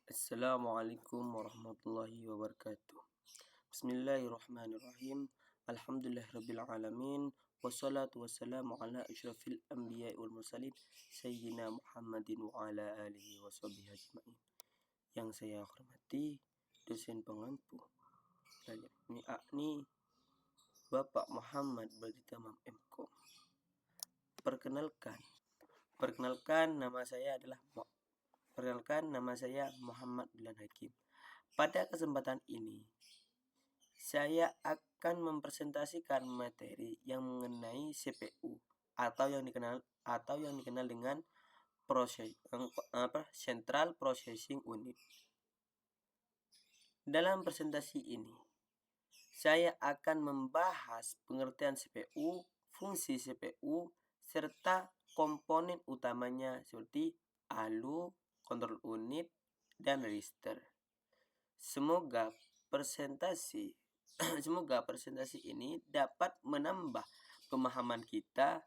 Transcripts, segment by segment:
Assalamualaikum warahmatullahi wabarakatuh. Bismillahirrahmanirrahim. Alhamdulillahirabbil alamin. Wassalatu wassalamu ala asyrafil anbiya'i wal mursalin sayyidina Muhammadin wa ala alihi washabihi ajmain. Yang saya hormati dosen pengampu yakni Bapak Muhammad Badi Tamam MKom. Perkenalkan nama saya Muhammad Dilan Hakim. Pada kesempatan ini saya akan mempresentasikan materi yang mengenai CPU atau yang dikenal dengan Central Processing Unit. Dalam presentasi ini saya akan membahas pengertian CPU, fungsi CPU, serta komponen utamanya seperti ALU, kontrol unit, dan register. Semoga presentasi ini dapat menambah pemahaman kita.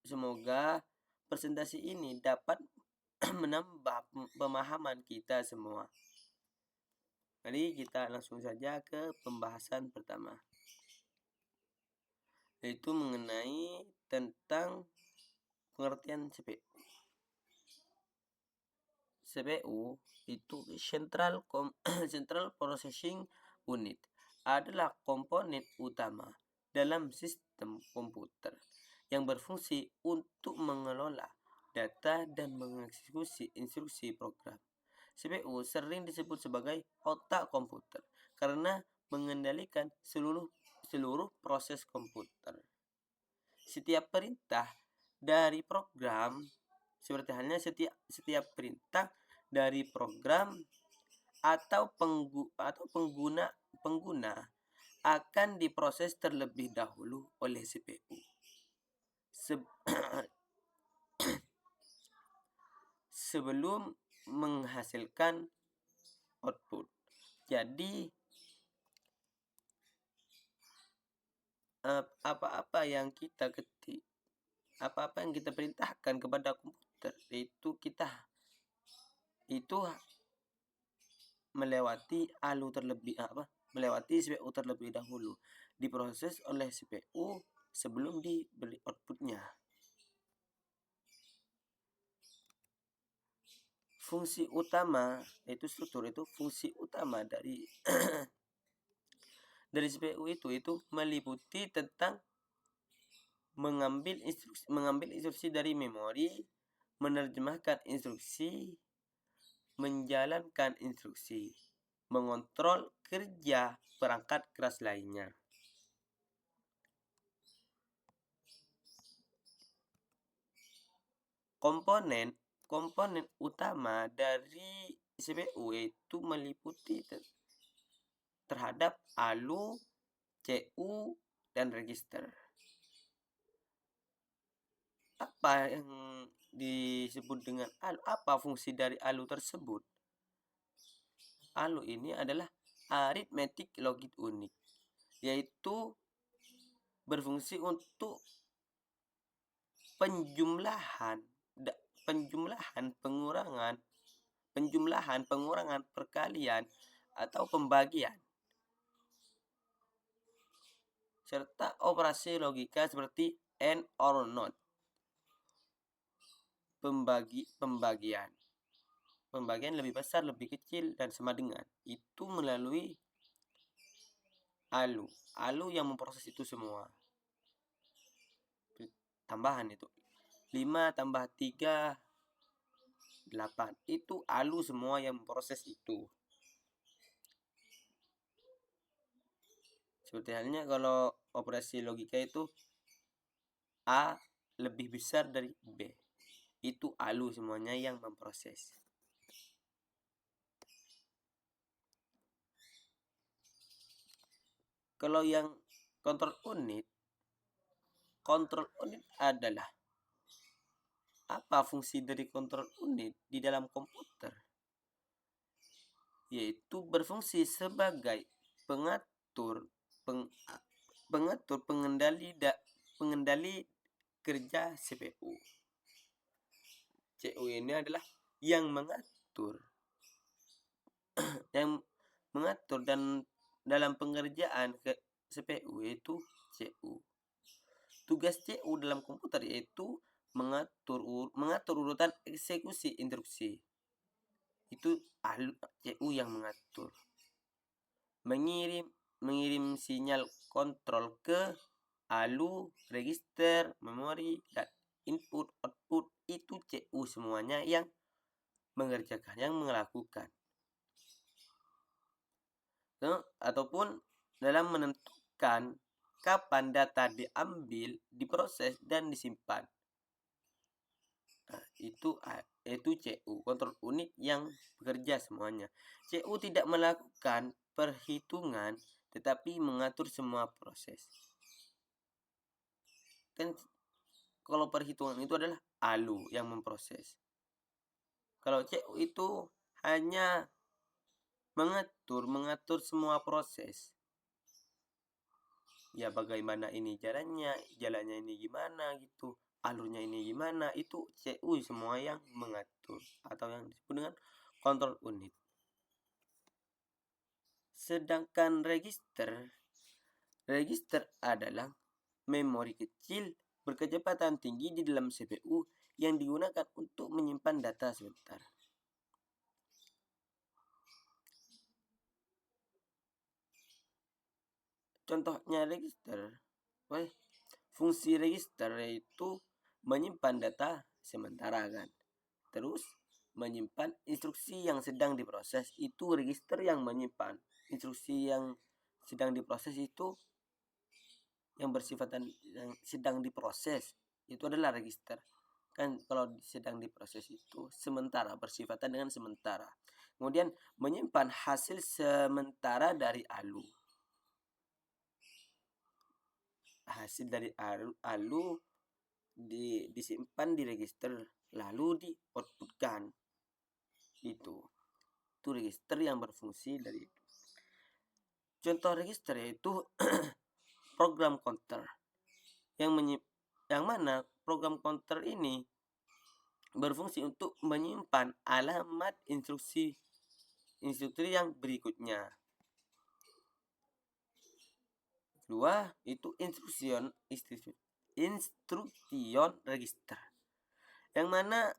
Semoga presentasi ini dapat menambah pemahaman kita semua. Mari kita langsung saja ke pembahasan pertama, yaitu mengenai tentang pengertian CPU. CPU itu Central Processing Unit adalah komponen utama dalam sistem komputer yang berfungsi untuk mengelola data dan mengeksekusi instruksi program. CPU sering disebut sebagai otak komputer karena mengendalikan seluruh proses komputer. Setiap perintah dari program seperti halnya setiap perintah dari program atau pengguna akan diproses terlebih dahulu oleh CPU sebelum menghasilkan output. Jadi apa-apa yang kita ketik, apa-apa yang kita perintahkan kepada komputer itu melewati CPU terlebih dahulu, diproses oleh CPU sebelum diberi outputnya. Fungsi utama fungsi utama dari CPU itu meliputi tentang mengambil instruksi dari memori, menerjemahkan instruksi, menjalankan instruksi, mengontrol kerja perangkat keras lainnya. Komponen utama dari CPU itu meliputi terhadap ALU, CU, dan register. Apa yang disebut dengan ALU? Apa fungsi dari ALU tersebut? ALU ini adalah Arithmetic Logic Unit, yaitu berfungsi untuk penjumlahan, pengurangan, perkalian, atau pembagian, serta operasi logika seperti AND or NOT. Pembagian lebih besar, lebih kecil, dan sama dengan itu melalui ALU yang memproses itu semua. Tambahan itu 5 tambah 3 8, itu ALU semua yang memproses itu. Seperti halnya kalau operasi logika itu A lebih besar dari B, itu ALU semuanya yang memproses. Kalau yang kontrol unit adalah apa fungsi dari kontrol unit di dalam komputer? Yaitu berfungsi sebagai pengendali kerja CPU. CU ini adalah yang mengatur dan dalam pengerjaan ke CPU yaitu CU. Tugas CU dalam komputer yaitu mengatur urutan eksekusi instruksi. Itu CU yang mengatur. Mengirim sinyal kontrol ke ALU, register, memori, dan input, output. Itu CU semuanya yang mengerjakan, yang melakukan. Ataupun dalam menentukan kapan data diambil, diproses, dan disimpan. Nah, itu CU, kontrol unit yang bekerja semuanya. CU tidak melakukan perhitungan, tetapi mengatur semua proses. Kan kalau perhitungan itu adalah ALU yang memproses. Kalau CU itu hanya mengatur semua proses. Ya bagaimana ini jalannya ini gimana gitu, alurnya ini gimana, itu CU semua yang mengatur atau yang disebut dengan kontrol unit. Sedangkan register adalah memori kecil berkecepatan tinggi di dalam CPU yang digunakan untuk menyimpan data sebentar. Contohnya register, fungsi register yaitu menyimpan data sementara kan. Terus menyimpan instruksi yang sedang diproses, itu register yang menyimpan. Instruksi yang sedang diproses itu yang bersifatan yang sedang diproses itu adalah register. Kan kalau sedang diproses itu sementara, bersifatan dengan sementara. Kemudian menyimpan hasil sementara dari ALU. Hasil dari ALU disimpan di register lalu di-outputkan. Itu register yang berfungsi dari itu. Contoh register yaitu program counter yang mana program counter ini berfungsi untuk menyimpan alamat instruksi yang berikutnya. Kedua itu instruction register, yang mana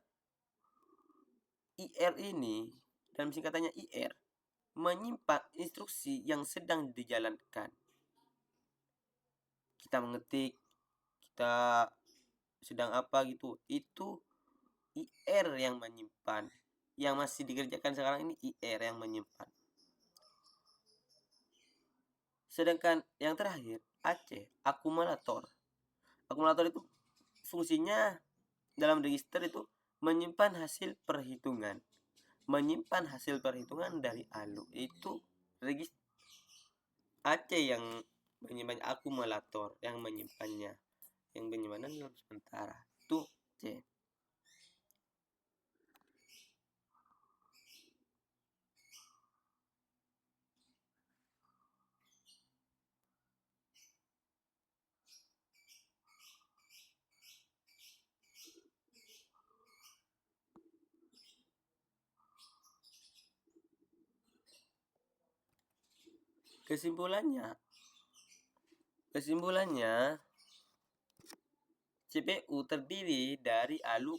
IR ini dalam singkatannya IR menyimpan instruksi yang sedang dijalankan. Kita mengetik, kita sedang apa gitu, itu IR yang menyimpan. Yang masih dikerjakan sekarang ini IR yang menyimpan. Sedangkan yang terakhir AC, akumulator. Akumulator itu fungsinya dalam register itu menyimpan hasil perhitungan. Menyimpan hasil perhitungan dari ALU. Itu register. AC yang menyimpan, akumulator yang menyimpannya. Yang penyimpanan dalam sementara. Itu C. Kesimpulannya CPU terdiri dari ALU,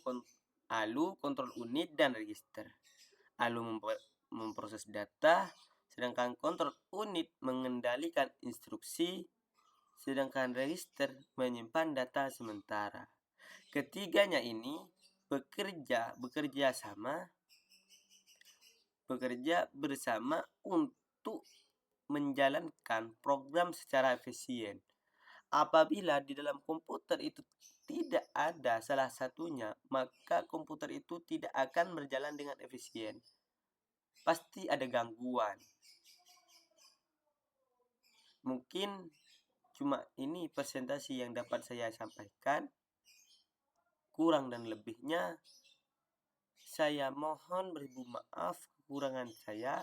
kontrol unit, dan register. ALU memproses data, sedangkan kontrol unit mengendalikan instruksi, sedangkan register menyimpan data sementara. Ketiganya ini bekerja bersama untuk menjalankan program secara efisien. Apabila di dalam komputer itu tidak ada salah satunya, maka komputer itu tidak akan berjalan dengan efisien. Pasti ada gangguan. Mungkin cuma ini presentasi yang dapat saya sampaikan. Kurang dan lebihnya saya mohon beribu maaf kekurangan saya.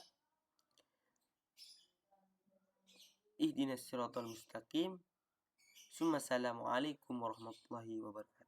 Ihdinas siratal mustaqim. Assalamualaikum warahmatullahi wabarakatuh.